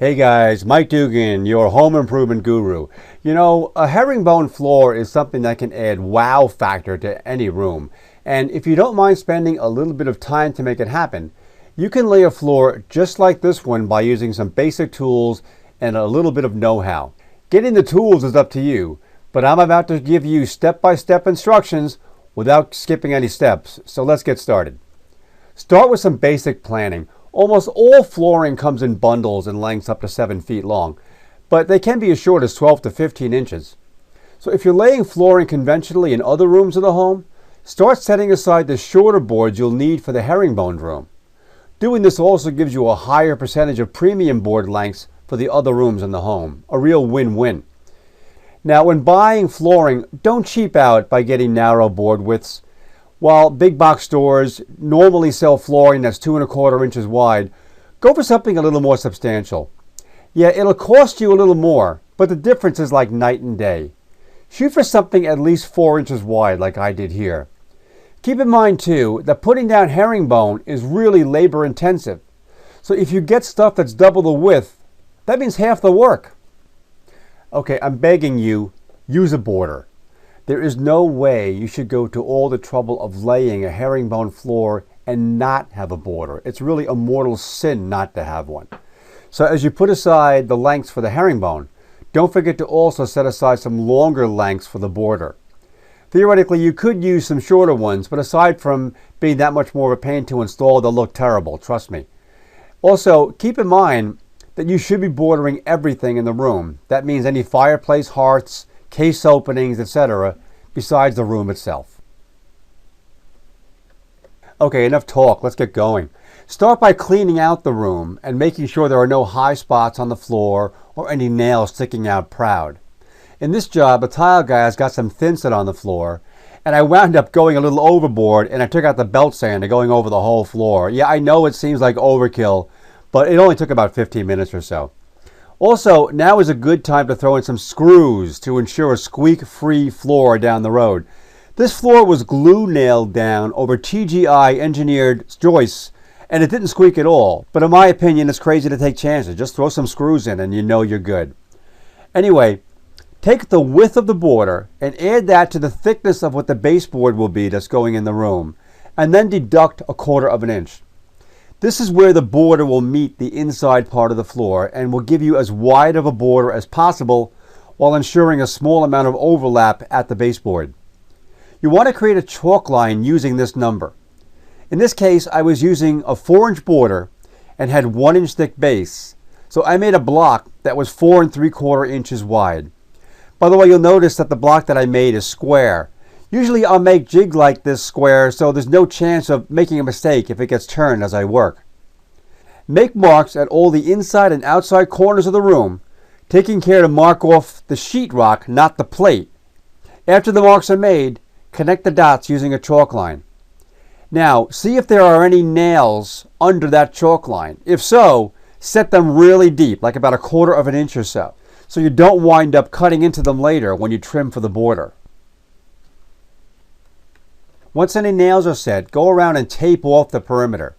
Hey guys, Mike Dugan, your home improvement guru. You know, a herringbone floor is something that can add wow factor to any room. And if you don't mind spending a little bit of time to make it happen, you can lay a floor just like this one by using some basic tools and a little bit of know-how. Getting the tools is up to you, but I'm about to give you step-by-step instructions without skipping any steps. So let's get started. Start with some basic planning. Almost all flooring comes in bundles and lengths up to 7 feet long, but they can be as short as 12 to 15 inches. So if you're laying flooring conventionally in other rooms of the home, start setting aside the shorter boards you'll need for the herringbone room. Doing this also gives you a higher percentage of premium board lengths for the other rooms in the home, a real win-win. Now, when buying flooring, don't cheap out by getting narrow board widths. While big box stores normally sell flooring that's 2¼ inches wide, go for something a little more substantial. Yeah, it'll cost you a little more, but the difference is like night and day. Shoot for something at least 4 inches wide like I did here. Keep in mind too that putting down herringbone is really labor intensive. So if you get stuff that's double the width, that means half the work. Okay, I'm begging you, use a border. There is no way you should go to all the trouble of laying a herringbone floor and not have a border. It's really a mortal sin not to have one. So as you put aside the lengths for the herringbone, don't forget to also set aside some longer lengths for the border. Theoretically, you could use some shorter ones, but aside from being that much more of a pain to install, they'll look terrible, trust me. Also, keep in mind that you should be bordering everything in the room. That means any fireplace hearths, case openings, etc., besides the room itself. Okay, enough talk, let's get going. Start by cleaning out the room and making sure there are no high spots on the floor or any nails sticking out proud. In this job, the tile guy has got some thinset on the floor, and I wound up going a little overboard and I took out the belt sander going over the whole floor. Yeah, I know it seems like overkill, but it only took about 15 minutes or so. Also, now is a good time to throw in some screws to ensure a squeak-free floor down the road. This floor was glue nailed down over TGI engineered joists, and it didn't squeak at all. But in my opinion, it's crazy to take chances. Just throw some screws in and you know you're good. Anyway, take the width of the border and add that to the thickness of what the baseboard will be that's going in the room, and then deduct 1/4 inch. This is where the border will meet the inside part of the floor and will give you as wide of a border as possible while ensuring a small amount of overlap at the baseboard. You want to create a chalk line using this number. In this case, I was using a 4-inch border and had 1-inch thick base, so I made a block that was 4 3/4 inches wide. By the way, you'll notice that the block that I made is square. Usually I'll make jigs like this square so there's no chance of making a mistake if it gets turned as I work. Make marks at all the inside and outside corners of the room, taking care to mark off the sheetrock, not the plate. After the marks are made, connect the dots using a chalk line. Now, see if there are any nails under that chalk line. If so, set them really deep, like about 1/4 inch or so you don't wind up cutting into them later when you trim for the border. Once any nails are set, go around and tape off the perimeter.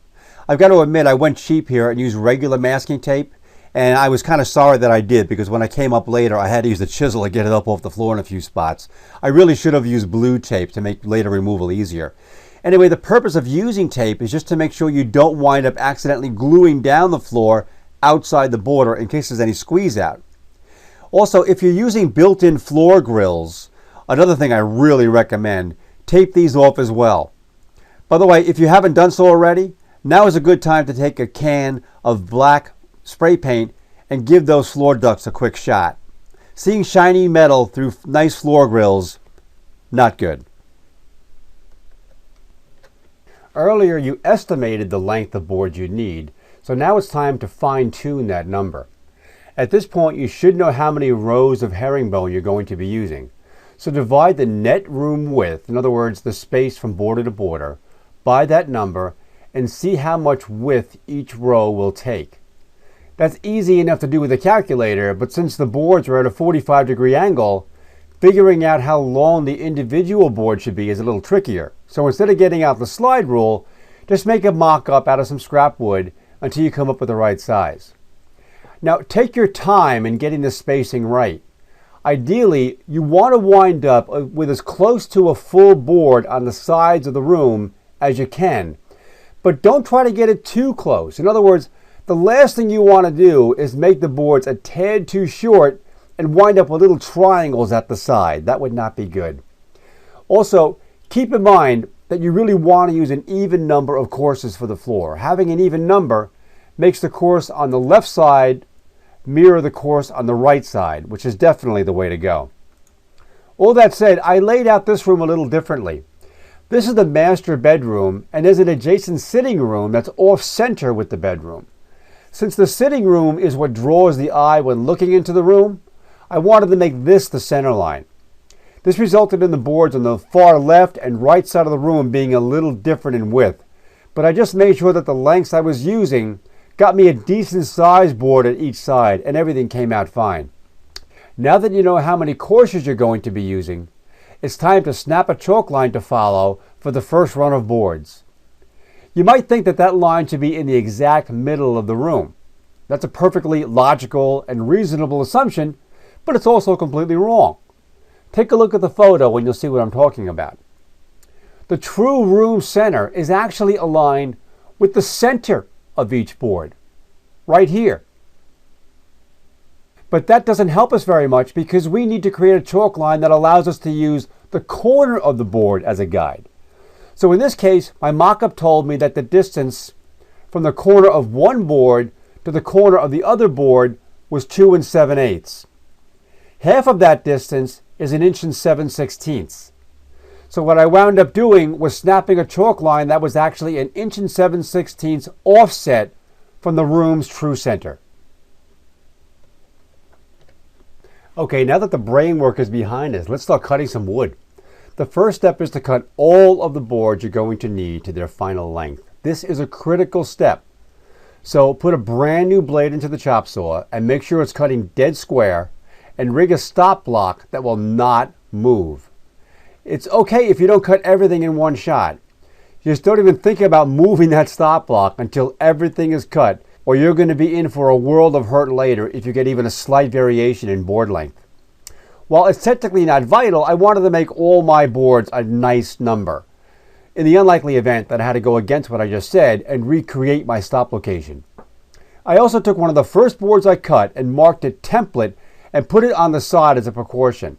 I've got to admit I went cheap here and used regular masking tape, and I was kind of sorry that I did because when I came up later I had to use the chisel to get it up off the floor in a few spots. I really should have used blue tape to make later removal easier. Anyway, the purpose of using tape is just to make sure you don't wind up accidentally gluing down the floor outside the border in case there's any squeeze out. Also, if you're using built-in floor grills, another thing I really recommend, tape these off as well. By the way, if you haven't done so already, now is a good time to take a can of black spray paint and give those floor ducts a quick shot. Seeing shiny metal through nice floor grills, not good. Earlier you estimated the length of board you need, so now it's time to fine-tune that number. At this point you should know how many rows of herringbone you're going to be using. So divide the net room width, in other words the space from border to border, by that number and see how much width each row will take. That's easy enough to do with a calculator, but since the boards are at a 45-degree angle, figuring out how long the individual board should be is a little trickier. So instead of getting out the slide rule, just make a mock-up out of some scrap wood until you come up with the right size. Now take your time in getting the spacing right. Ideally, you want to wind up with as close to a full board on the sides of the room as you can. But don't try to get it too close. In other words, the last thing you want to do is make the boards a tad too short and wind up with little triangles at the side. That would not be good. Also, keep in mind that you really want to use an even number of courses for the floor. Having an even number makes the course on the left side mirror the course on the right side, which is definitely the way to go. All that said, I laid out this room a little differently. This is the master bedroom, and there's an adjacent sitting room that's off-center with the bedroom. Since the sitting room is what draws the eye when looking into the room, I wanted to make this the center line. This resulted in the boards on the far left and right side of the room being a little different in width, but I just made sure that the lengths I was using got me a decent size board at each side, and everything came out fine. Now that you know how many courses you're going to be using, it's time to snap a chalk line to follow for the first run of boards. You might think that that line should be in the exact middle of the room. That's a perfectly logical and reasonable assumption, but it's also completely wrong. Take a look at the photo and you'll see what I'm talking about. The true room center is actually aligned with the center of each board, right here. But that doesn't help us very much because we need to create a chalk line that allows us to use the corner of the board as a guide. So in this case, my mock-up told me that the distance from the corner of one board to the corner of the other board was 2 7/8. Half of that distance is 1 7/16 inches. So what I wound up doing was snapping a chalk line that was actually 1 7/16 inches offset from the room's true center. Okay, now that the brain work is behind us, let's start cutting some wood. The first step is to cut all of the boards you're going to need to their final length. This is a critical step. So put a brand new blade into the chop saw and make sure it's cutting dead square, and rig a stop block that will not move. It's okay if you don't cut everything in one shot. Just don't even think about moving that stop block until everything is cut, or you're going to be in for a world of hurt later if you get even a slight variation in board length. While it's technically not vital, I wanted to make all my boards a nice number, in the unlikely event that I had to go against what I just said and recreate my stop location. I also took one of the first boards I cut and marked it template and put it on the side as a precaution.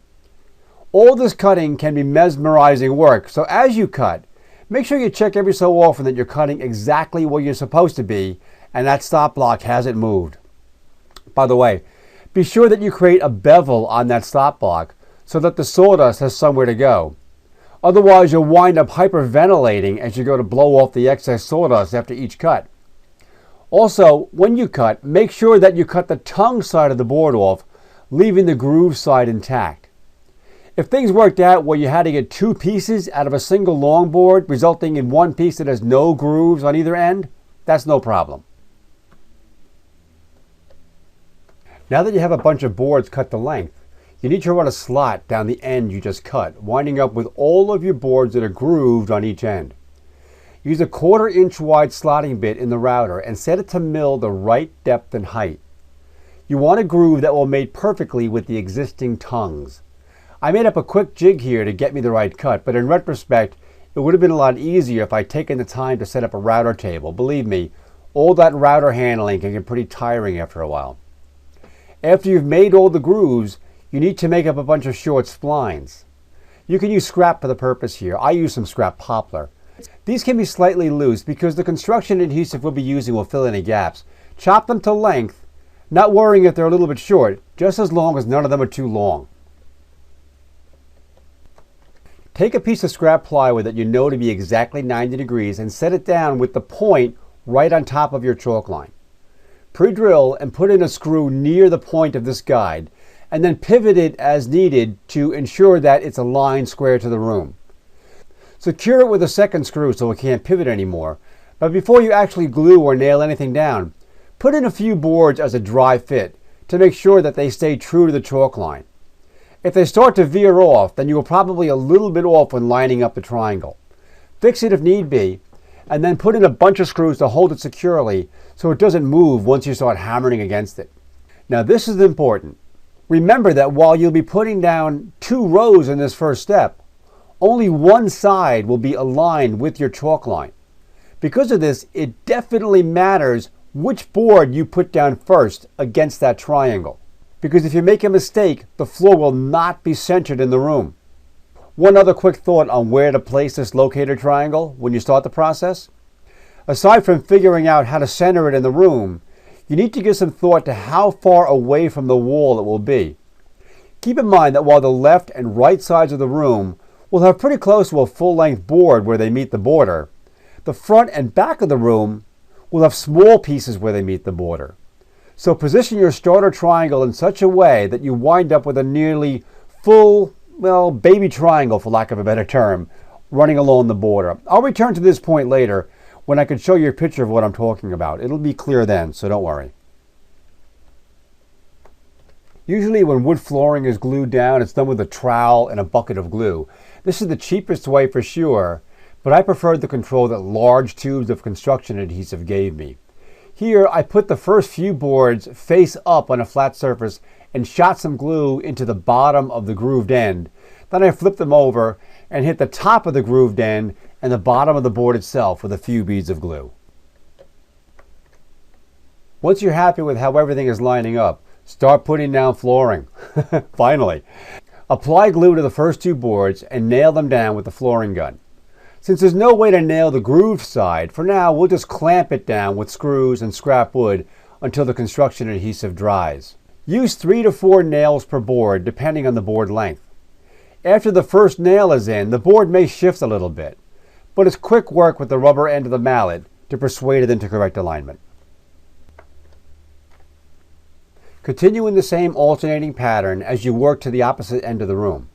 All this cutting can be mesmerizing work, so as you cut, make sure you check every so often that you're cutting exactly where you're supposed to be and that stop block hasn't moved. By the way, be sure that you create a bevel on that stop block so that the sawdust has somewhere to go. Otherwise, you'll wind up hyperventilating as you go to blow off the excess sawdust after each cut. Also, when you cut, make sure that you cut the tongue side of the board off, leaving the groove side intact. If things worked out where you had to get 2 pieces out of a single long board, resulting in one piece that has no grooves on either end, that's no problem. Now that you have a bunch of boards cut to length, you need to run a slot down the end you just cut, winding up with all of your boards that are grooved on each end. Use a 1/4 inch wide slotting bit in the router and set it to mill the right depth and height. You want a groove that will mate perfectly with the existing tongues. I made up a quick jig here to get me the right cut, but in retrospect, it would have been a lot easier if I'd taken the time to set up a router table. Believe me, all that router handling can get pretty tiring after a while. After you've made all the grooves, you need to make up a bunch of short splines. You can use scrap for the purpose here. I use some scrap poplar. These can be slightly loose because the construction adhesive we'll be using will fill any gaps. Chop them to length, not worrying if they're a little bit short, just as long as none of them are too long. Take a piece of scrap plywood that you know to be exactly 90 degrees and set it down with the point right on top of your chalk line. Pre-drill and put in a screw near the point of this guide, and then pivot it as needed to ensure that it's aligned square to the room. Secure it with a second screw so it can't pivot anymore, but before you actually glue or nail anything down, put in a few boards as a dry fit to make sure that they stay true to the chalk line. If they start to veer off, then you will probably a little bit off when lining up the triangle. Fix it if need be, and then put in a bunch of screws to hold it securely so it doesn't move once you start hammering against it. Now this is important. Remember that while you'll be putting down 2 rows in this first step, only one side will be aligned with your chalk line. Because of this, it definitely matters which board you put down first against that triangle. Because if you make a mistake, the floor will not be centered in the room. One other quick thought on where to place this locator triangle when you start the process. Aside from figuring out how to center it in the room, you need to give some thought to how far away from the wall it will be. Keep in mind that while the left and right sides of the room will have pretty close to a full-length board where they meet the border, the front and back of the room will have small pieces where they meet the border. So position your starter triangle in such a way that you wind up with a nearly full, well, baby triangle, for lack of a better term, running along the border. I'll return to this point later when I can show you a picture of what I'm talking about. It'll be clear then, so don't worry. Usually when wood flooring is glued down, it's done with a trowel and a bucket of glue. This is the cheapest way for sure, but I preferred the control that large tubes of construction adhesive gave me. Here I put the first few boards face up on a flat surface and shot some glue into the bottom of the grooved end. Then I flipped them over and hit the top of the grooved end and the bottom of the board itself with a few beads of glue. Once you're happy with how everything is lining up, start putting down flooring. Finally. Apply glue to the first 2 boards and nail them down with the flooring gun. Since there's no way to nail the grooved side, for now we'll just clamp it down with screws and scrap wood until the construction adhesive dries. Use 3 to 4 nails per board depending on the board length. After the first nail is in, the board may shift a little bit, but it's quick work with the rubber end of the mallet to persuade it into correct alignment. Continue in the same alternating pattern as you work to the opposite end of the room.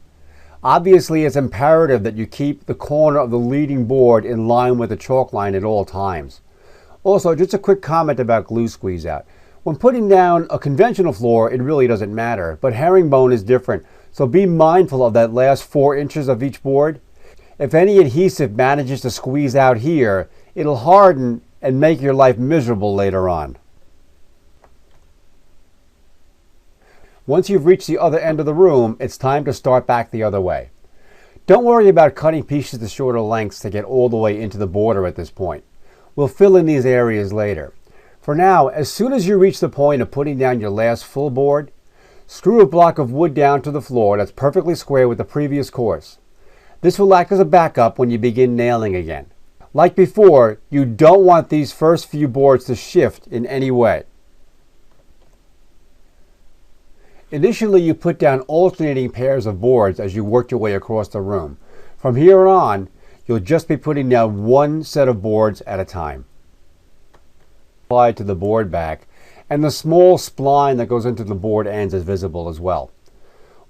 Obviously, it's imperative that you keep the corner of the leading board in line with the chalk line at all times. Also, just a quick comment about glue squeeze out. When putting down a conventional floor, it really doesn't matter, but herringbone is different, so be mindful of that last 4 inches of each board. If any adhesive manages to squeeze out here, it'll harden and make your life miserable later on. Once you've reached the other end of the room, it's time to start back the other way. Don't worry about cutting pieces to shorter lengths to get all the way into the border at this point. We'll fill in these areas later. For now, as soon as you reach the point of putting down your last full board, screw a block of wood down to the floor that's perfectly square with the previous course. This will act as a backup when you begin nailing again. Like before, you don't want these first few boards to shift in any way. Initially, you put down alternating pairs of boards as you work your way across the room. From here on, you'll just be putting down 1 set of boards at a time. Apply to the board back, and the small spline that goes into the board ends is visible as well.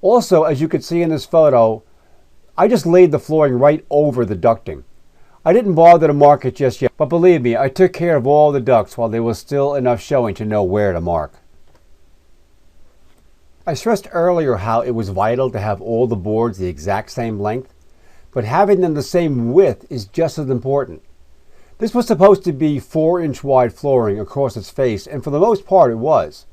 Also, as you can see in this photo, I just laid the flooring right over the ducting. I didn't bother to mark it just yet, but believe me, I took care of all the ducts while there was still enough showing to know where to mark. I stressed earlier how it was vital to have all the boards the exact same length, but having them the same width is just as important. This was supposed to be 4-inch wide flooring across its face, and for the most part it was.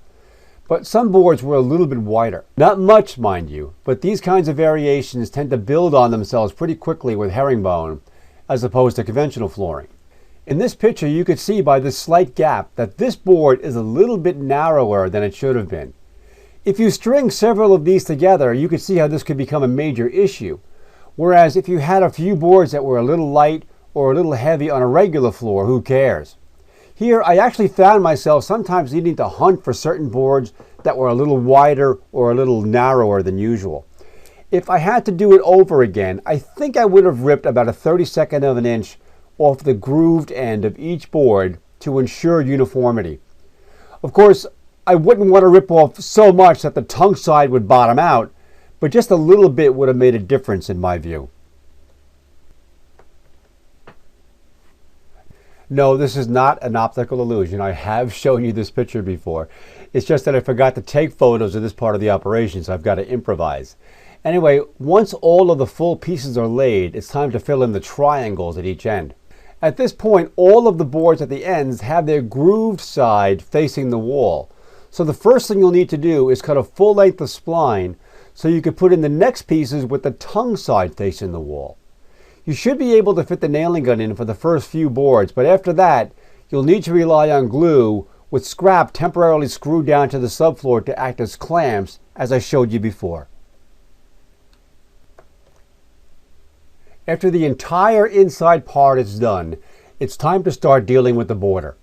But some boards were a little bit wider. Not much, mind you, but these kinds of variations tend to build on themselves pretty quickly with herringbone, as opposed to conventional flooring. In this picture you could see by this slight gap that this board is a little bit narrower than it should have been. If you string several of these together, you could see how this could become a major issue. Whereas if you had a few boards that were a little light or a little heavy on a regular floor, who cares? Here, I actually found myself sometimes needing to hunt for certain boards that were a little wider or a little narrower than usual. If I had to do it over again, I think I would have ripped about a 32nd of an inch off the grooved end of each board to ensure uniformity. Of course, I wouldn't want to rip off so much that the tongue side would bottom out, but just a little bit would have made a difference in my view. No, this is not an optical illusion. I have shown you this picture before. It's just that I forgot to take photos of this part of the operation, so I've got to improvise. Anyway, once all of the full pieces are laid, it's time to fill in the triangles at each end. At this point, all of the boards at the ends have their grooved side facing the wall. So the first thing you'll need to do is cut a full length of spline so you can put in the next pieces with the tongue side facing the wall. You should be able to fit the nailing gun in for the first few boards, but after that, you'll need to rely on glue with scrap temporarily screwed down to the subfloor to act as clamps, as I showed you before. After the entire inside part is done, it's time to start dealing with the border.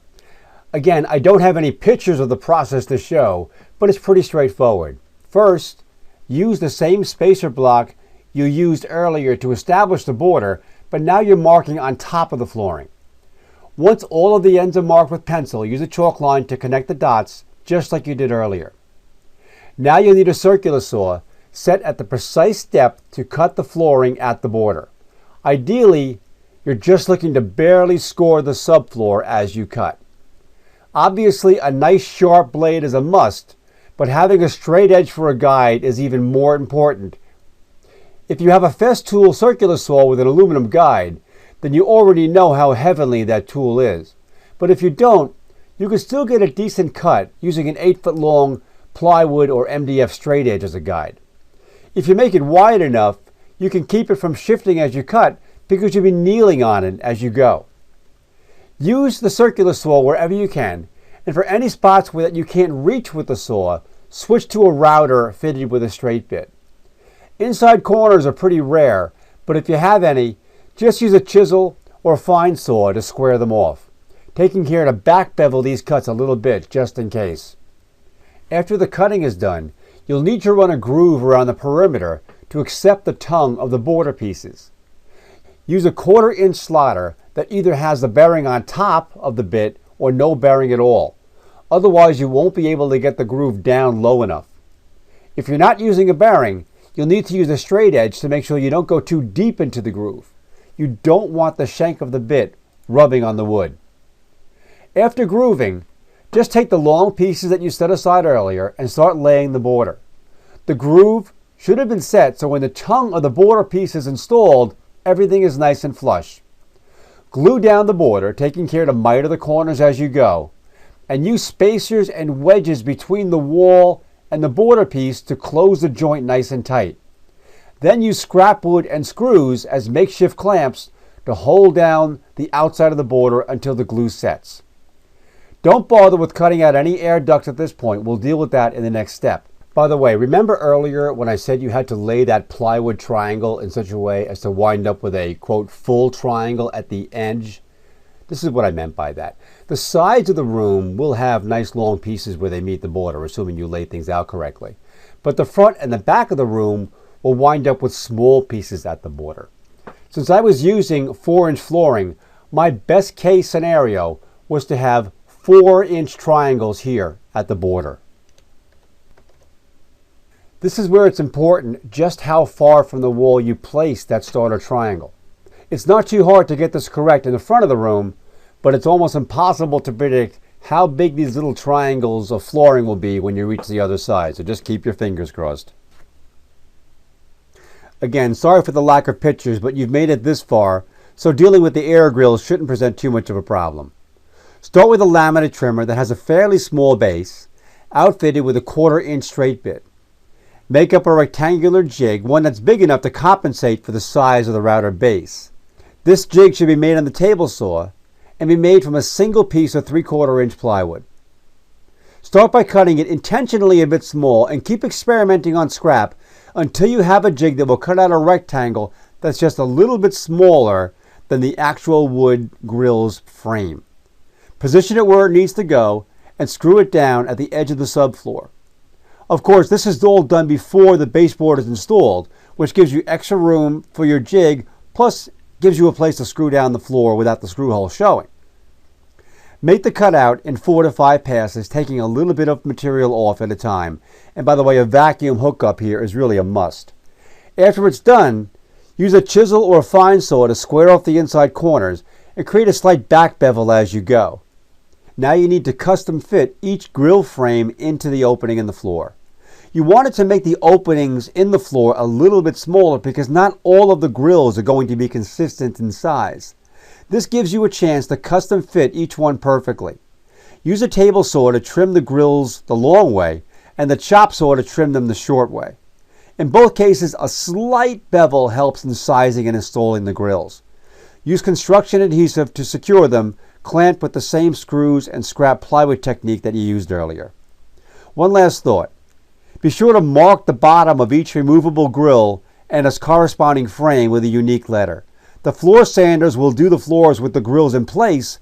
Again, I don't have any pictures of the process to show, but it's pretty straightforward. First, use the same spacer block you used earlier to establish the border, but now you're marking on top of the flooring. Once all of the ends are marked with pencil, use a chalk line to connect the dots, just like you did earlier. Now you'll need a circular saw set at the precise depth to cut the flooring at the border. Ideally, you're just looking to barely score the subfloor as you cut. Obviously, a nice sharp blade is a must, but having a straight edge for a guide is even more important. If you have a Festool circular saw with an aluminum guide, then you already know how heavenly that tool is. But if you don't, you can still get a decent cut using an 8-foot long plywood or MDF straight edge as a guide. If you make it wide enough, you can keep it from shifting as you cut because you'll be kneeling on it as you go. Use the circular saw wherever you can, and for any spots where you can't reach with the saw, switch to a router fitted with a straight bit. Inside corners are pretty rare, but if you have any, just use a chisel or fine saw to square them off, taking care to back bevel these cuts a little bit just in case. After the cutting is done, you'll need to run a groove around the perimeter to accept the tongue of the border pieces. Use a 1/4 inch slaughter that either has the bearing on top of the bit or no bearing at all. Otherwise, you won't be able to get the groove down low enough. If you're not using a bearing, you'll need to use a straight edge to make sure you don't go too deep into the groove. You don't want the shank of the bit rubbing on the wood. After grooving, just take the long pieces that you set aside earlier and start laying the border. The groove should have been set so when the tongue of the border piece is installed, everything is nice and flush. Glue down the border, taking care to miter the corners as you go, and use spacers and wedges between the wall and the border piece to close the joint nice and tight. Then use scrap wood and screws as makeshift clamps to hold down the outside of the border until the glue sets. Don't bother with cutting out any air ducts at this point. We'll deal with that in the next step. By the way, remember earlier when I said you had to lay that plywood triangle in such a way as to wind up with a, quote, full triangle at the edge? This is what I meant by that. The sides of the room will have nice long pieces where they meet the border, assuming you lay things out correctly. But the front and the back of the room will wind up with small pieces at the border. Since I was using 4-inch flooring, my best case scenario was to have 4-inch triangles here at the border. This is where it's important just how far from the wall you place that starter triangle. It's not too hard to get this correct in the front of the room, but it's almost impossible to predict how big these little triangles of flooring will be when you reach the other side, so just keep your fingers crossed. Again, sorry for the lack of pictures, but you've made it this far, so dealing with the air grills shouldn't present too much of a problem. Start with a laminate trimmer that has a fairly small base, outfitted with a 1/4 inch straight bit. Make up a rectangular jig, one that's big enough to compensate for the size of the router base. This jig should be made on the table saw and be made from a single piece of 3/4 inch plywood. Start by cutting it intentionally a bit small and keep experimenting on scrap until you have a jig that will cut out a rectangle that's just a little bit smaller than the actual wood grill's frame. Position it where it needs to go and screw it down at the edge of the subfloor. Of course, this is all done before the baseboard is installed, which gives you extra room for your jig, plus gives you a place to screw down the floor without the screw hole showing. Make the cutout in 4 to 5 passes, taking a little bit of material off at a time. And by the way, a vacuum hookup here is really a must. After it's done, use a chisel or a fine saw to square off the inside corners and create a slight back bevel as you go. Now you need to custom fit each grill frame into the opening in the floor. You wanted to make the openings in the floor a little bit smaller because not all of the grills are going to be consistent in size. This gives you a chance to custom fit each one perfectly. Use a table saw to trim the grills the long way and the chop saw to trim them the short way. In both cases, a slight bevel helps in sizing and installing the grills. Use construction adhesive to secure them, clamp with the same screws and scrap plywood technique that you used earlier. One last thought. Be sure to mark the bottom of each removable grill and its corresponding frame with a unique letter. The floor sanders will do the floors with the grills in place,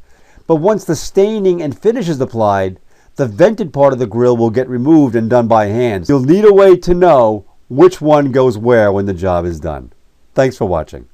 but once the staining and finish is applied, the vented part of the grill will get removed and done by hand. You'll need a way to know which one goes where when the job is done. Thanks for watching.